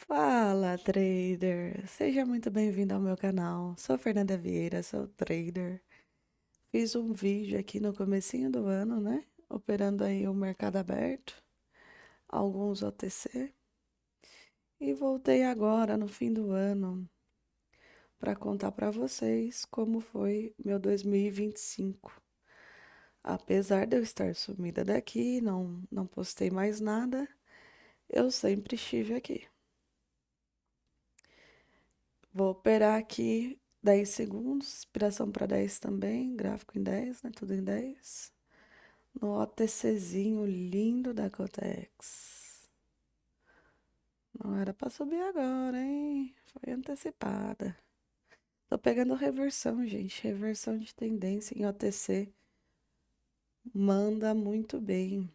Fala, trader! Seja muito bem-vindo ao meu canal. Sou Fernanda Vieira, sou trader. Fiz um vídeo aqui no comecinho do ano, né? Operando aí o mercado aberto, alguns OTC. E voltei agora no fim do ano para contar para vocês como foi meu 2025. Apesar de eu estar sumida daqui, não postei mais nada, eu sempre estive aqui. Vou operar aqui 10 segundos, inspiração para 10 também, gráfico em 10, né? Tudo em 10. No OTCzinho lindo da Cotex. Não era para subir agora, hein? Foi antecipada. Tô pegando reversão, gente. Reversão de tendência em OTC. Manda muito bem.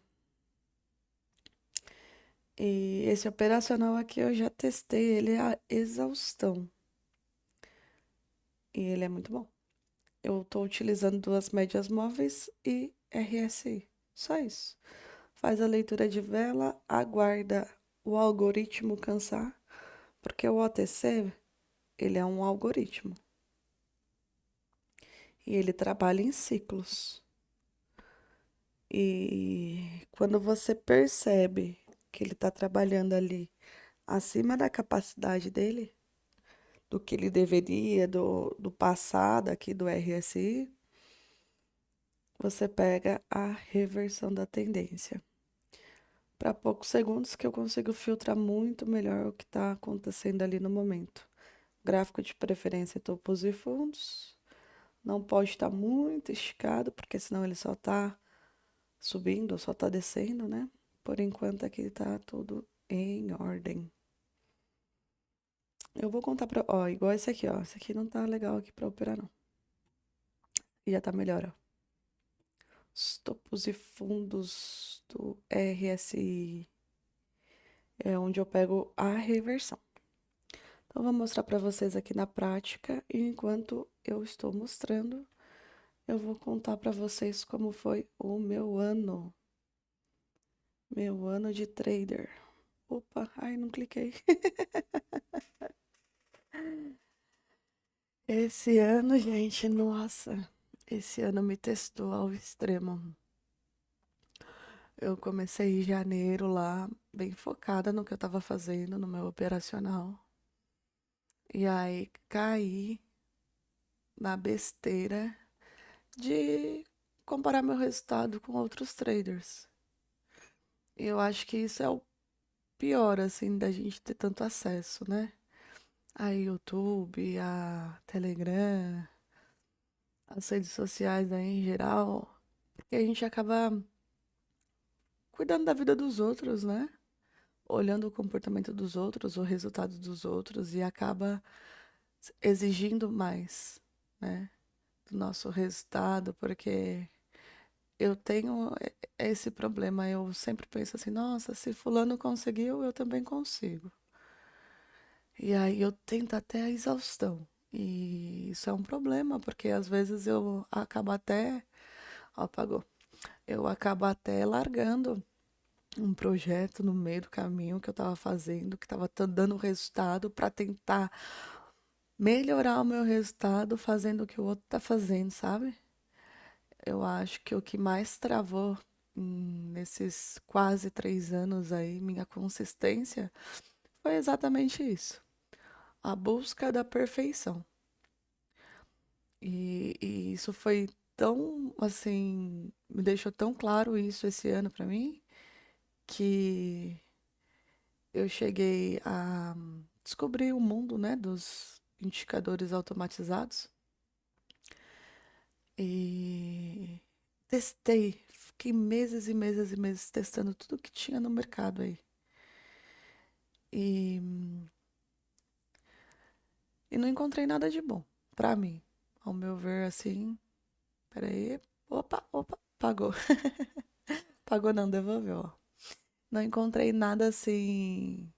E esse operacional aqui eu já testei ele a exaustão. E ele é muito bom. Eu estou utilizando duas médias móveis e RSI. Só isso. Faz a leitura de vela, aguarda o algoritmo cansar, porque o OTC, ele é um algoritmo e ele trabalha em ciclos. E quando você percebe que ele está trabalhando ali acima da capacidade dele, do que ele deveria, do passado aqui do RSI, você pega a reversão da tendência. Para poucos segundos que eu consigo filtrar muito melhor o que está acontecendo ali no momento. Gráfico de preferência topos e fundos. Não pode estar muito esticado, porque senão ele só está subindo ou só está descendo, né? Por enquanto aqui está tudo em ordem. Eu vou contar para, ó, igual esse aqui, ó. Esse aqui não tá legal aqui para operar não. E já tá melhor, ó. Os topos e fundos do RSI é onde eu pego a reversão. Então, vou mostrar para vocês aqui na prática, e enquanto eu estou mostrando, eu vou contar para vocês como foi o meu ano. Meu ano de trader. Opa, ai, não cliquei. Esse ano, gente, nossa, esse ano me testou ao extremo. Eu comecei em janeiro lá, bem focada no que eu tava fazendo, no meu operacional. E aí caí na besteira de comparar meu resultado com outros traders. E eu acho que isso é o pior, assim, da gente ter tanto acesso, né? A YouTube, a Telegram, as redes sociais aí em geral, porque a gente acaba cuidando da vida dos outros, né? Olhando o comportamento dos outros, o resultado dos outros e acaba exigindo mais, né? Do nosso resultado, porque eu tenho esse problema. Eu sempre penso assim, nossa, se fulano conseguiu, eu também consigo. E aí eu tento até a exaustão. E isso é um problema, porque às vezes eu acabo até, ó, apagou. Eu acabo até largando um projeto no meio do caminho que eu estava fazendo, que estava dando resultado para tentar melhorar o meu resultado fazendo o que o outro está fazendo, sabe? Eu acho que o que mais travou nesses quase 3 anos aí, minha consistência, foi exatamente isso. A busca da perfeição. E isso foi tão, assim, me deixou tão claro isso esse ano para mim, que eu cheguei a descobrir o mundo, né, dos indicadores automatizados e testei, fiquei meses e meses e meses testando tudo que tinha no mercado aí. E, e não encontrei nada de bom para mim. Ao meu ver, assim, peraí, opa, pagou. Pagou não, devolveu, ó. Não encontrei nada assim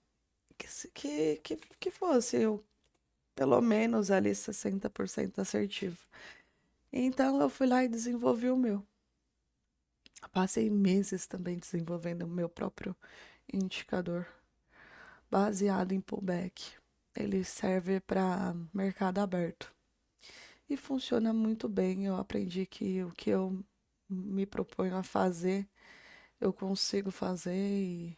que fosse eu, pelo menos ali 60% assertivo. Então eu fui lá e desenvolvi o meu. Passei meses também desenvolvendo o meu próprio indicador. baseado em pullback. Ele serve para mercado aberto e funciona muito bem. Eu aprendi que o que eu me proponho a fazer, eu consigo fazer.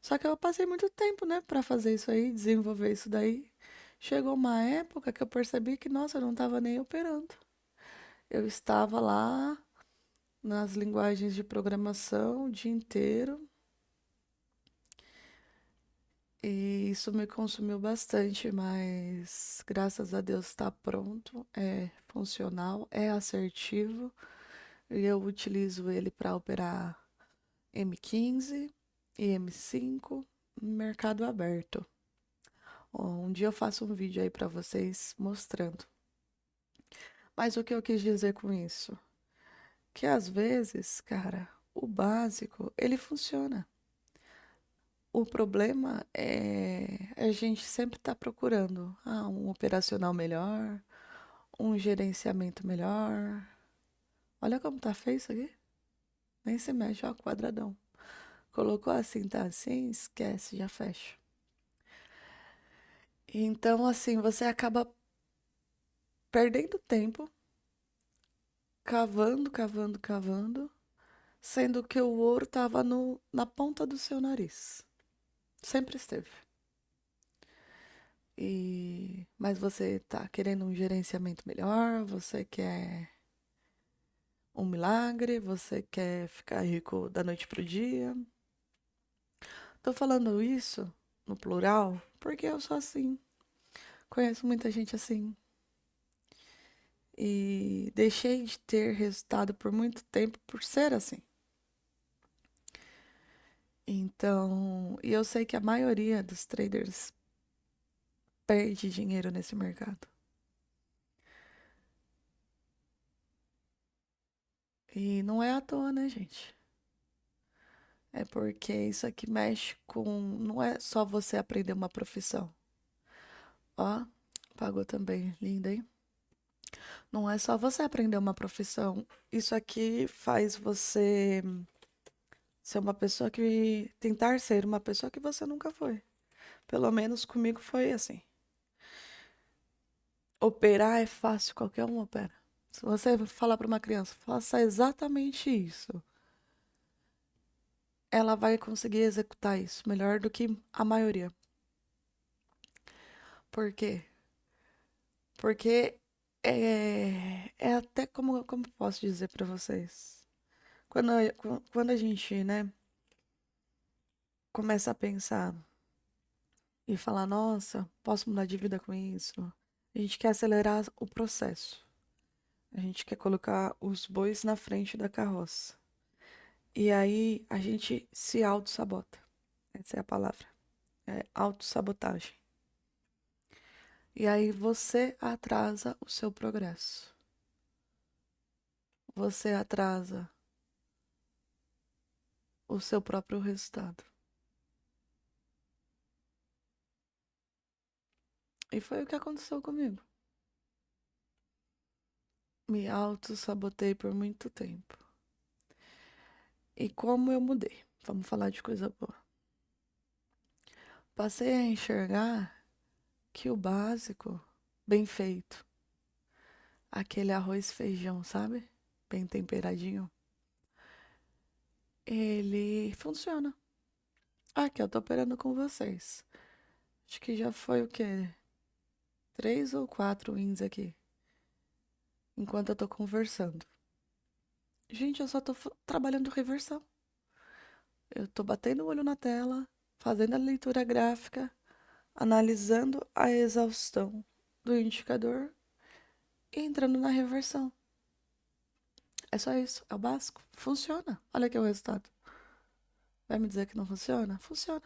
Só que eu passei muito tempo, né, para fazer isso aí, desenvolver isso daí. Chegou uma época que eu percebi que, nossa, eu não estava nem operando. Eu estava lá nas linguagens de programação o dia inteiro e isso me consumiu bastante, mas graças a Deus está pronto, é funcional, é assertivo e eu utilizo ele para operar M15 e M5 no mercado aberto. Um dia eu faço um vídeo aí para vocês mostrando. Mas o que eu quis dizer com isso? Que às vezes, cara, o básico, ele funciona. O problema é a gente sempre tá procurando um operacional melhor, um gerenciamento melhor. Olha como tá feio isso aqui. Nem se mexe, ó, quadradão. Colocou assim, tá assim, esquece, já fecha. Então, assim, você acaba perdendo tempo, cavando, cavando, cavando, sendo que o ouro tava na ponta do seu nariz. Sempre esteve. Mas você tá querendo um gerenciamento melhor, você quer um milagre, você quer ficar rico da noite pro dia. Tô falando isso no plural porque eu sou assim. Conheço muita gente assim. E deixei de ter resultado por muito tempo por ser assim. Então, e eu sei que a maioria dos traders perde dinheiro nesse mercado. E não é à toa, né, gente? É porque isso aqui mexe com. Não é só você aprender uma profissão. Ó, pagou também, linda, hein? Não é só você aprender uma profissão. Isso aqui faz você ser uma pessoa que. Tentar ser uma pessoa que você nunca foi. Pelo menos comigo foi assim. Operar é fácil, qualquer um opera. Se você falar para uma criança, faça exatamente isso, ela vai conseguir executar isso melhor do que a maioria. Por quê? Porque é até como posso dizer para vocês? Quando a gente, né, começa a pensar e falar, nossa, posso mudar de vida com isso? A gente quer acelerar o processo. A gente quer colocar os bois na frente da carroça. E aí a gente se auto-sabota. Essa é a palavra. É autossabotagem. E aí você atrasa o seu progresso. Você atrasa o seu próprio resultado. E foi o que aconteceu comigo. Me auto-sabotei por muito tempo. E como eu mudei? Vamos falar de coisa boa. Passei a enxergar que o básico, bem feito, aquele arroz e feijão, sabe? Bem temperadinho, ele funciona. Aqui, eu tô operando com vocês. Acho que já foi o quê? 3 ou 4 wins aqui, enquanto eu tô conversando. Gente, eu só tô trabalhando reversão. Eu tô batendo o olho na tela, fazendo a leitura gráfica, analisando a exaustão do indicador e entrando na reversão. É só isso, é o básico. Funciona. Olha aqui o resultado. Vai me dizer que não funciona? Funciona.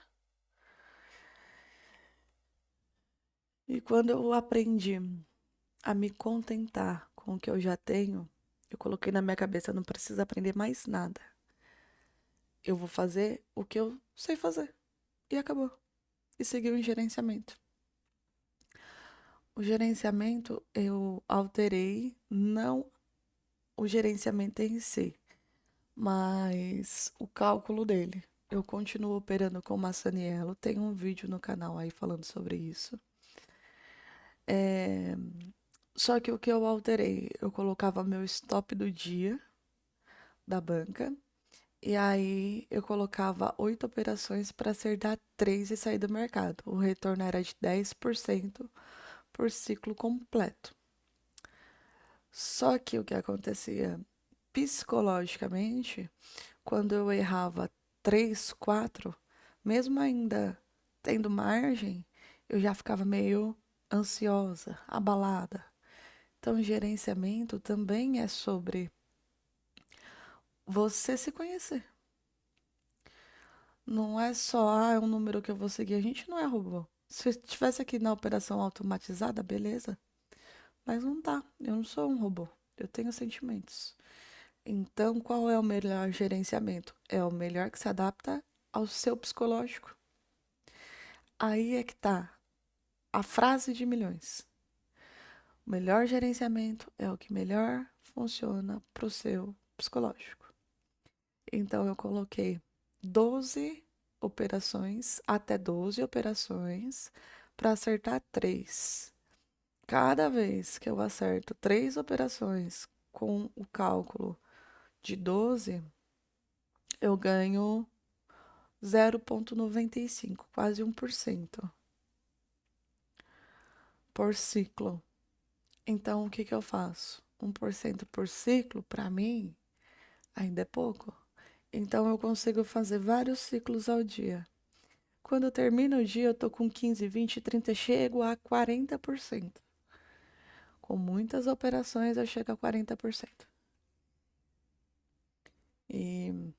E quando eu aprendi a me contentar com o que eu já tenho, eu coloquei na minha cabeça, não preciso aprender mais nada. Eu vou fazer o que eu sei fazer. E acabou. E seguir o gerenciamento. O gerenciamento eu alterei, não o gerenciamento em si, mas o cálculo dele. Eu continuo operando com Massaniello. Tem um vídeo no canal aí falando sobre isso. É, Só que o que eu alterei? Eu colocava meu stop do dia da banca. E aí eu colocava 8 operações para acertar 3 e sair do mercado. O retorno era de 10% por ciclo completo. Só que o que acontecia psicologicamente, quando eu errava 3, 4, mesmo ainda tendo margem, eu já ficava meio ansiosa, abalada. Então, gerenciamento também é sobre você se conhecer. Não é só, é um número que eu vou seguir. A gente não é robô. Se eu estivesse aqui na operação automatizada, beleza. Mas não tá. Eu não sou um robô. Eu tenho sentimentos. Então, qual é o melhor gerenciamento? É o melhor que se adapta ao seu psicológico. Aí é que tá a frase de milhões. O melhor gerenciamento é o que melhor funciona pro seu psicológico. Então, eu coloquei 12 operações, até 12 operações, para acertar 3. Cada vez que eu acerto 3 operações com o cálculo de 12, eu ganho 0,95, quase 1% por ciclo. Então, o que que eu faço? 1% por ciclo, para mim, ainda é pouco. Então, eu consigo fazer vários ciclos ao dia. Quando eu termino o dia, eu tô com 15, 20, 30, chego a 40%. Com muitas operações, eu chego a 40%. E,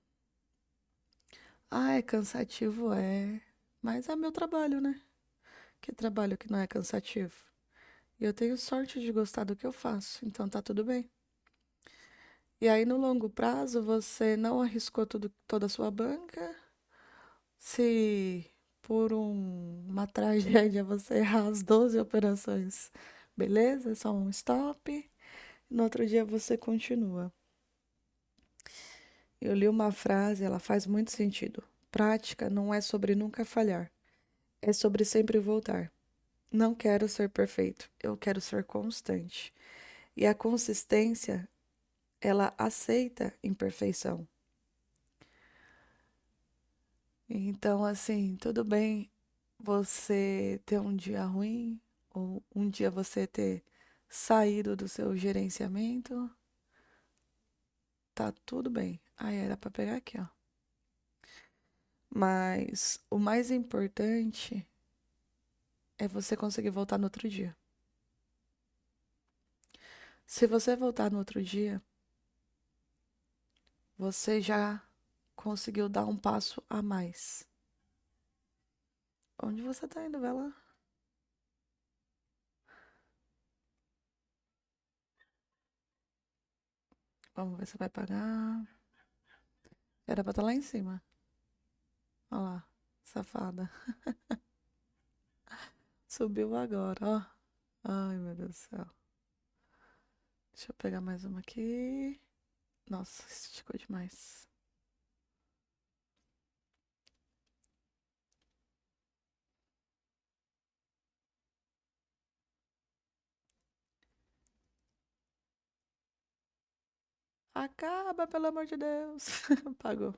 é cansativo, é. Mas é meu trabalho, né? Que trabalho que não é cansativo? E eu tenho sorte de gostar do que eu faço, então tá tudo bem. E aí, no longo prazo, você não arriscou toda a sua banca. Se por uma tragédia você errar as 12 operações, beleza? É só um stop. No outro dia você continua. Eu li uma frase, ela faz muito sentido. Prática não é sobre nunca falhar, é sobre sempre voltar. Não quero ser perfeito, eu quero ser constante. E a consistência, ela aceita imperfeição. Então, assim, tudo bem você ter um dia ruim, ou um dia você ter saído do seu gerenciamento, tá tudo bem. Ah, era pra pegar aqui, ó. Mas o mais importante é você conseguir voltar no outro dia. Se você voltar no outro dia, você já conseguiu dar um passo a mais. Onde você tá indo, vai lá? Vamos ver se vai pagar. Era pra estar lá em cima. Olha lá, safada. Subiu agora, ó. Ai, meu Deus do céu. Deixa eu pegar mais uma aqui. Nossa, esticou demais. Acaba, pelo amor de Deus. Pagou.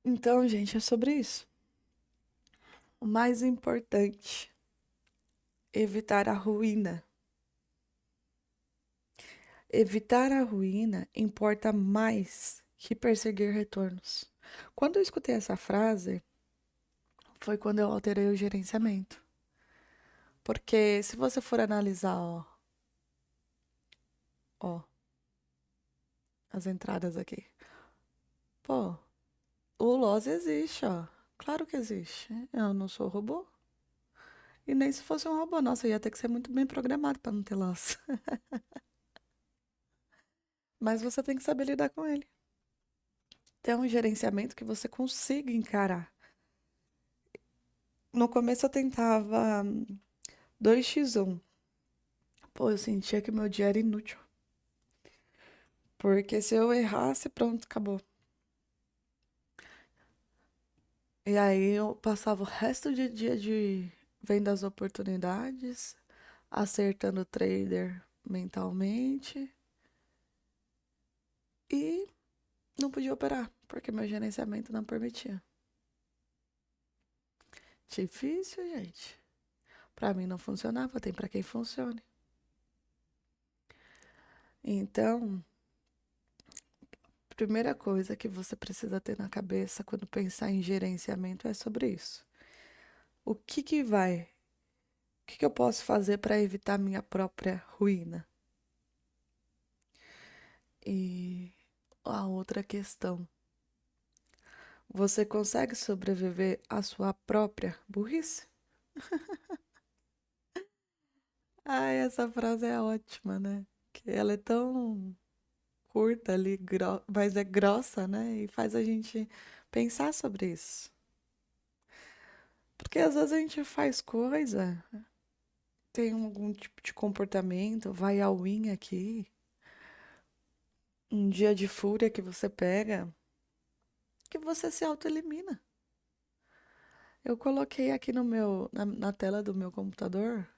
Então, gente, é sobre isso. O mais importante, evitar a ruína. Evitar a ruína importa mais que perseguir retornos. Quando eu escutei essa frase, foi quando eu alterei o gerenciamento. Porque se você for analisar, ó, as entradas aqui. Pô, o loss existe, ó. Claro que existe. Eu não sou robô. E nem se fosse um robô, nossa, ia ter que ser muito bem programado para não ter loss. Mas você tem que saber lidar com ele. Ter um gerenciamento que você consiga encarar. No começo eu tentava 2x1. Pô, eu sentia que meu dia era inútil. Porque se eu errasse, pronto, acabou. E aí eu passava o resto do dia de vendo as oportunidades, acertando o trader mentalmente e não podia operar, porque meu gerenciamento não permitia. Difícil, gente. Pra mim não funcionava, tem pra quem funcione. Então, primeira coisa que você precisa ter na cabeça quando pensar em gerenciamento é sobre isso. O que que vai? O que que eu posso fazer para evitar minha própria ruína? E a outra questão, você consegue sobreviver à sua própria burrice? Ai, essa frase é ótima, né? Que ela é tão curta ali, mas é grossa, né? E faz a gente pensar sobre isso. Porque às vezes a gente faz coisa, tem algum tipo de comportamento, vai ao win aqui, um dia de fúria que você pega, que você se autoelimina. Eu coloquei aqui no na tela do meu computador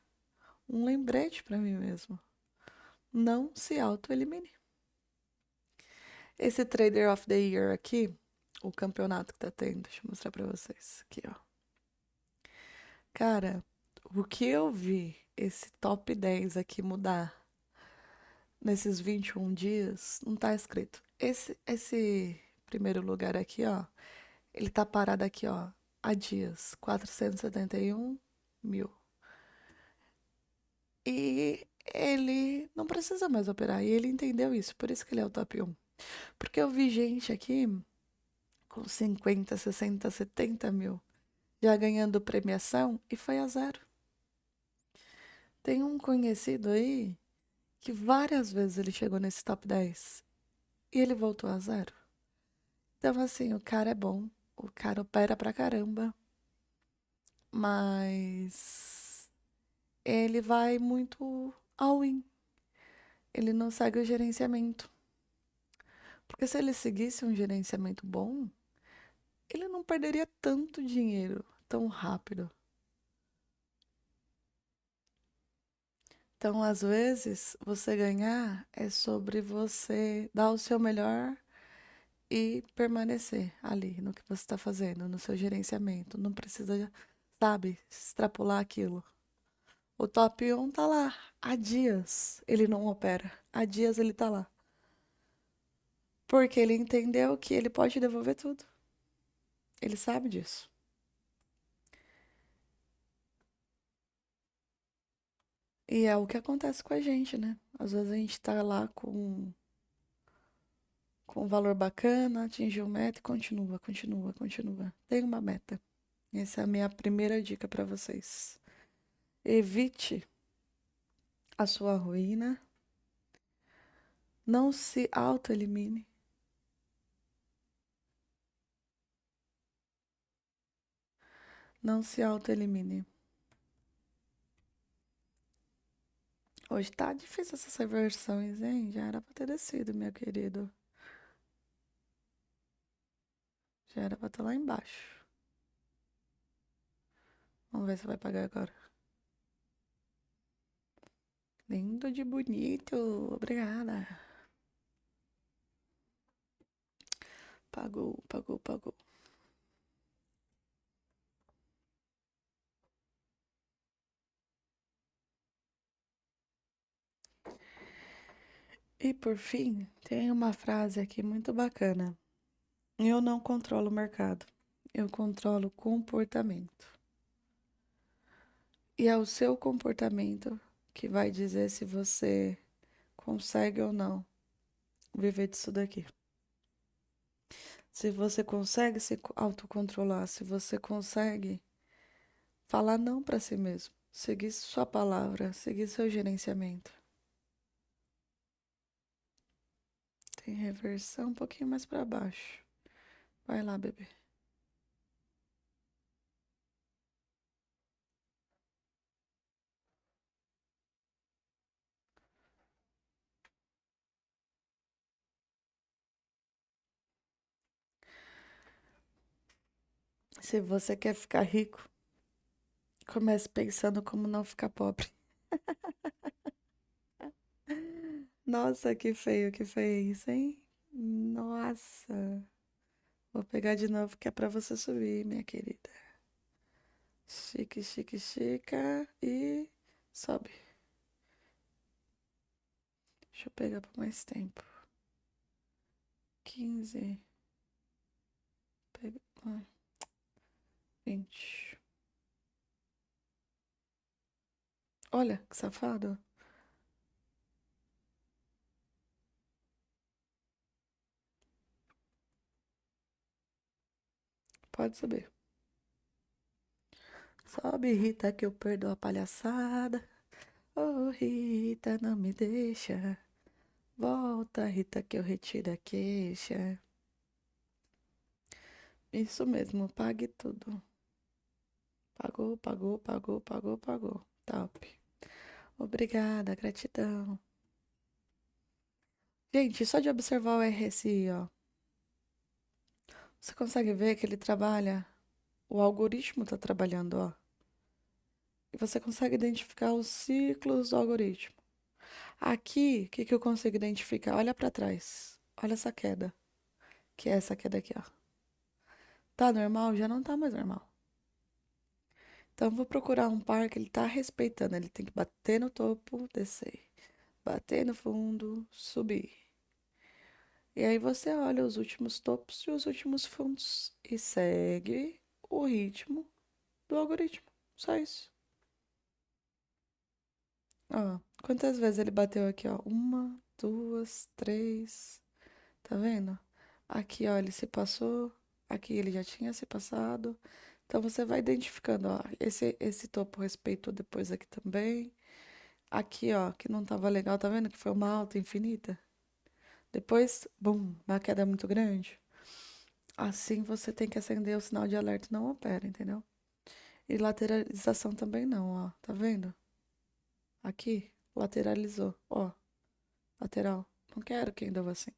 um lembrete para mim mesmo. Não se autoelimine. Esse Trader of the Year aqui, o campeonato que tá tendo, deixa eu mostrar pra vocês. Aqui, ó. Cara, o que eu vi esse top 10 aqui mudar nesses 21 dias, não tá escrito. Esse primeiro lugar aqui, ó, ele tá parado aqui, ó, há dias, 471 mil. E ele não precisa mais operar, e ele entendeu isso, por isso que ele é o top 1. Porque eu vi gente aqui com 50, 60, 70 mil já ganhando premiação e foi a zero. Tem um conhecido aí que várias vezes ele chegou nesse top 10 e ele voltou a zero. Então, assim, o cara é bom, o cara opera pra caramba, mas ele vai muito all-in. Ele não segue o gerenciamento. Porque se ele seguisse um gerenciamento bom, ele não perderia tanto dinheiro tão rápido. Então, às vezes, você ganhar é sobre você dar o seu melhor e permanecer ali no que você está fazendo, no seu gerenciamento. Não precisa, sabe, extrapolar aquilo. O top 1 tá lá. Há dias ele não opera. Há dias ele tá lá. Porque ele entendeu que ele pode devolver tudo. Ele sabe disso. E é o que acontece com a gente, né? Às vezes a gente tá lá com um valor bacana, atingiu meta e continua, continua, continua. Tem uma meta. Essa é a minha primeira dica para vocês. Evite a sua ruína. Não se autoelimine. Não se autoelimine. Hoje tá difícil essas reversões, hein? Já era pra ter descido, meu querido. Já era pra estar lá embaixo. Vamos ver se vai pagar agora. Lindo de bonito. Obrigada. Pagou, pagou, pagou. E por fim, tem uma frase aqui muito bacana. Eu não controlo o mercado. Eu controlo o comportamento. E é o seu comportamento que vai dizer se você consegue ou não viver disso daqui. Se você consegue se autocontrolar, se você consegue falar não para si mesmo, seguir sua palavra, seguir seu gerenciamento. Tem reversão um pouquinho mais para baixo. Vai lá, bebê. Se você quer ficar rico, comece pensando como não ficar pobre. Nossa, que feio isso, hein? Nossa. Vou pegar de novo que é pra você subir, minha querida. Chique, chique, chica e sobe. Deixa eu pegar por mais tempo. 15. Pega. 20. Olha, que safado. Pode subir. Sobe, Rita, que eu perdoo a palhaçada. Oh, Rita, não me deixa. Volta, Rita, que eu retiro a queixa. Isso mesmo, pague tudo. Pagou, pagou, pagou, pagou, pagou. Top. Obrigada, gratidão. Gente, só de observar o RSI, ó. Você consegue ver que ele trabalha? O algoritmo tá trabalhando, ó. E você consegue identificar os ciclos do algoritmo. Aqui, o que que eu consigo identificar? Olha pra trás. Olha essa queda, que é essa queda aqui, ó. Tá normal? Já não tá mais normal. Então, eu vou procurar um par que ele tá respeitando. Ele tem que bater no topo, descer. Bater no fundo, subir. E aí você olha os últimos topos e os últimos fundos. E segue o ritmo do algoritmo. Só isso. Ó, quantas vezes ele bateu aqui, ó? Uma, duas, três. Tá vendo? Aqui, ó, ele se passou. Aqui ele já tinha se passado. Então você vai identificando, ó. Esse topo respeitou depois aqui também. Aqui, ó, que não tava legal, tá vendo que foi uma alta infinita? Depois, bum, uma queda muito grande. Assim você tem que acender o sinal de alerta não opera, entendeu? E lateralização também não, ó. Tá vendo? Aqui, lateralizou, ó. Lateral. Não quero que ainda assim.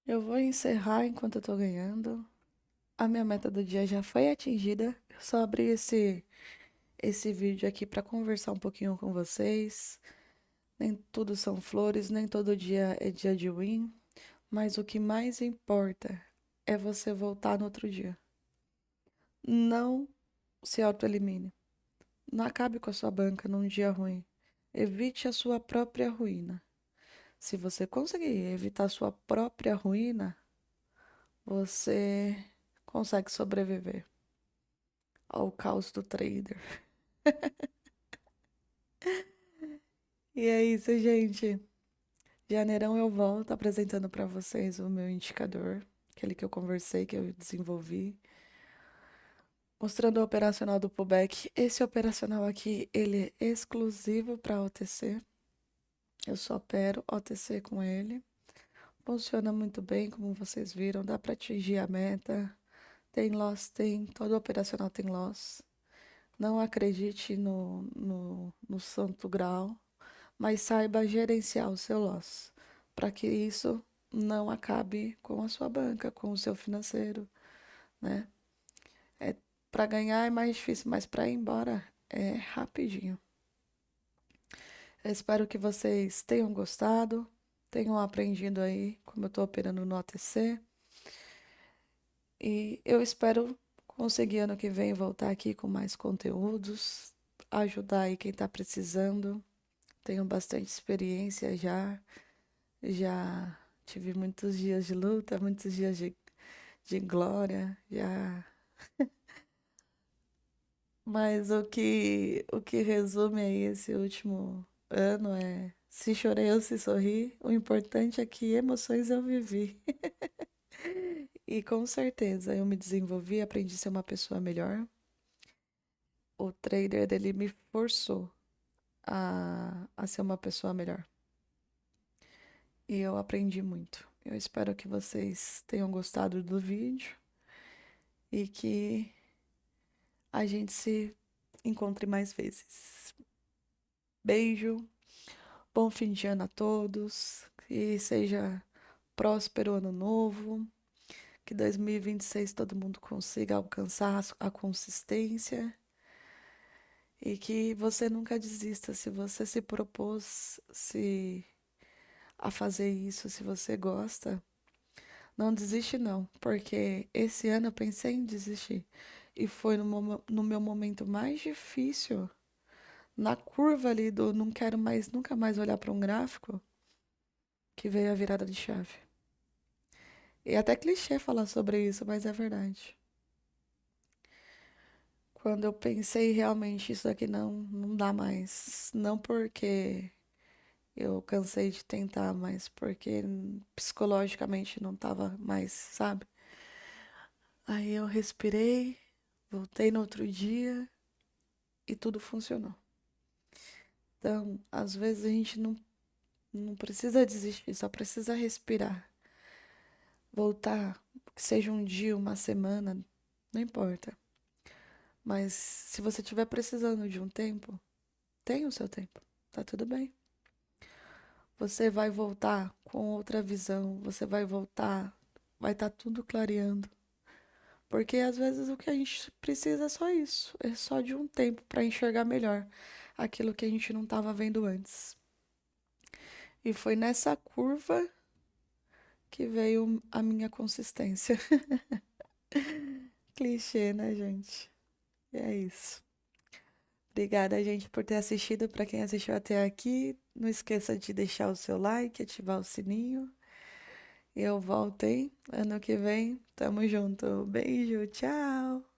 Eu vou encerrar enquanto eu tô ganhando. A minha meta do dia já foi atingida. Eu só abri esse vídeo aqui para conversar um pouquinho com vocês. Nem tudo são flores, nem todo dia é dia de win. Mas o que mais importa é você voltar no outro dia. Não se autoelimine. Não acabe com a sua banca num dia ruim. Evite a sua própria ruína. Se você conseguir evitar a sua própria ruína, você consegue sobreviver ao caos do trader. E é isso, gente. Janeirão eu volto apresentando para vocês o meu indicador, aquele que eu conversei, que eu desenvolvi, mostrando o operacional do pullback. Esse operacional aqui, ele é exclusivo para OTC. Eu só opero OTC com ele. Funciona muito bem, como vocês viram, dá para atingir a meta. Tem loss, tem, todo operacional tem loss. Não acredite no santo grau, mas saiba gerenciar o seu loss, para que isso não acabe com a sua banca, com o seu financeiro, né? É, para ganhar é mais difícil, mas para ir embora é rapidinho. Eu espero que vocês tenham gostado, tenham aprendido aí como eu estou operando no OTC. E eu espero conseguir ano que vem voltar aqui com mais conteúdos, ajudar aí quem está precisando. Tenho bastante experiência já, já tive muitos dias de luta, muitos dias de glória, já. Mas o que resume aí esse último ano é: se chorei ou se sorri, o importante é que emoções eu vivi. E com certeza eu me desenvolvi, aprendi a ser uma pessoa melhor. O trader ele me forçou a ser uma pessoa melhor. E eu aprendi muito. Eu espero que vocês tenham gostado do vídeo e que a gente se encontre mais vezes. Beijo, Bom fim de ano a todos. Que seja próspero ano novo. Que 2026 todo mundo consiga alcançar a consistência. E que você nunca desista. Se você se propôs a fazer isso, se você gosta, não desiste não. Porque esse ano eu pensei em desistir. E foi no meu momento mais difícil, na curva ali do não quero mais, nunca mais olhar para um gráfico, que veio a virada de chave. E é até clichê falar sobre isso, mas é verdade. Quando eu pensei realmente isso aqui não dá mais. Não porque eu cansei de tentar, mas porque psicologicamente não tava mais, sabe? Aí eu respirei, voltei no outro dia e tudo funcionou. Então, às vezes a gente não precisa desistir, só precisa respirar. Voltar, que seja um dia, uma semana, não importa. Mas se você estiver precisando de um tempo, tenha o seu tempo. Tá tudo bem. Você vai voltar com outra visão, você vai voltar, vai estar tudo clareando. Porque às vezes o que a gente precisa é só isso, é só de um tempo para enxergar melhor aquilo que a gente não estava vendo antes. E foi nessa curva que veio a minha consistência. Clichê, né, gente? E é isso. Obrigada, gente, por ter assistido. Para quem assistiu até aqui, não esqueça de deixar o seu like, ativar o sininho. E eu volto, hein? Ano que vem, tamo junto. Beijo, tchau!